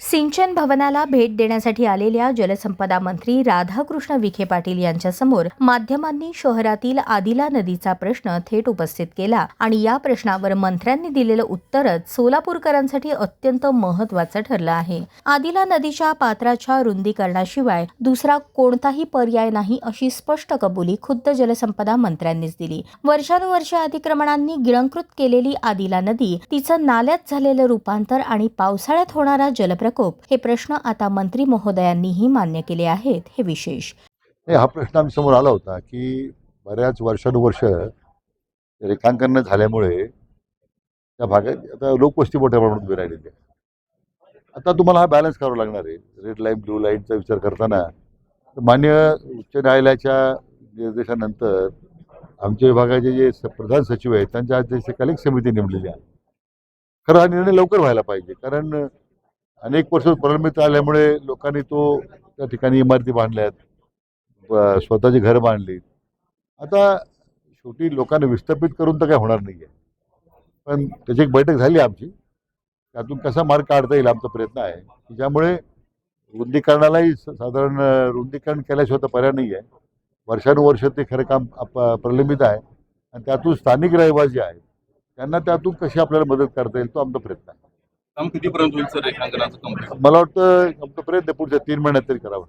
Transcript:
सिंचन भवनाला भेट देण्यासाठी आलेल्या जलसंपदा मंत्री राधाकृष्ण विखे पाटील यांच्यासमोर माध्यमांनी शहरातील आदिला नदीचा प्रश्न थेट उपस्थित केला आणि या प्रश्नावर मंत्र्यांनी दिलेलं उत्तरच सोलापूरकरांसाठी अत्यंत महत्त्वाचं ठरलं आहे. आदिला नदीच्या पात्राच्या रुंदीकरणाशिवाय दुसरा कोणताही पर्याय नाही अशी स्पष्ट कबुली खुद्द जलसंपदा मंत्र्यांनीच दिली. वर्षानुवर्षे अतिक्रमणांनी गिळंकृत केलेली आदिला नदी, तिचं नाल्यात झालेलं रूपांतर आणि पावसाळ्यात होणारा जलप्रकोप हे प्रश्न आता मंत्री महोदयांनीही मान्य केले आहेत. हे विशेष. हा प्रश्न आमच्या समोर आला होता की बऱ्याच वर्षानुवर्ष रेखांकन झाल्यामुळे त्या भागात आता लोकवस्ती मोठ्या प्रमाणात उभी राहिलेली आहे. आता तुम्हाला हा बॅलन्स करावा लागणार आहे. रेड लाईन ब्लू लाईनचा विचार करताना मान्य उच्च न्यायालयाच्या निर्देशानंतर आमच्या विभागाचे जे प्रधान सचिव आहेत त्यांच्या अध्यक्ष कलेक्ट समिती नेमलेली आहे. खरं हा निर्णय लवकर व्हायला पाहिजे, कारण अनेक वर्ष प्रलंबित आल्यामुळे लोकांनी त्या ठिकाणी इमारती बांधल्यात, स्वतःची घर बांधली. आता शेवटी लोकांना विस्थापित करून तर काय होणार नाही आहे, पण त्याची एक बैठक झाली आमची. त्यातून कसा मार्ग काढता येईल आमचा प्रयत्न आहे की ज्यामुळे रुंदीकरणालाही साधारण रुंदीकरण केल्याशिवाय तर पर्याय नाही आहे. वर्षानुवर्ष ते खरं काम प्रलंबित आहे आणि त्यातून स्थानिक रहिवासी आहेत त्यांना त्यातून कशी आपल्याला मदत करता येईल तो आमचा प्रयत्न आहे. काम कितीपर्यंत होईल सर रेखांकनाचं कंप्लीट? मला वाटतं आमचा प्रयत्न पुढच्या 3 महिन्यात तरी करावा.